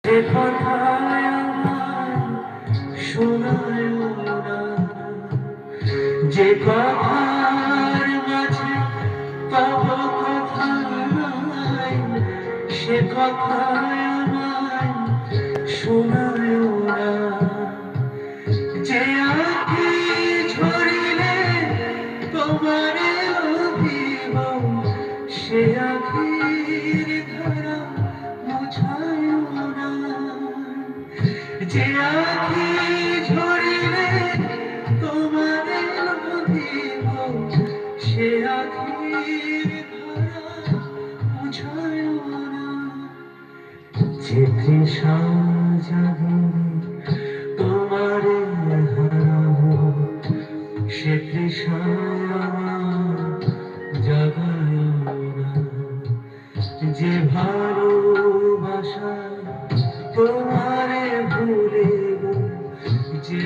সে কথায় আমার শোনায় না, যে কথার মাঝে তব কথা নাই, সে কথায় আমায় শোনায় না। যে আঁখি ঝরিলে তোমারে লভিব, সে আঁখির ধারা মুছায় না। যে আঁখি ঝরিলে তোমারে লভিব, সে আঁখির ধারা মুছায় না। যে তৃষা জাগিলে তোমারে হারাবো, সে তৃষায় আমার জাগায় না। যে ভালোবাসায় তোমারে ভুলিব, যে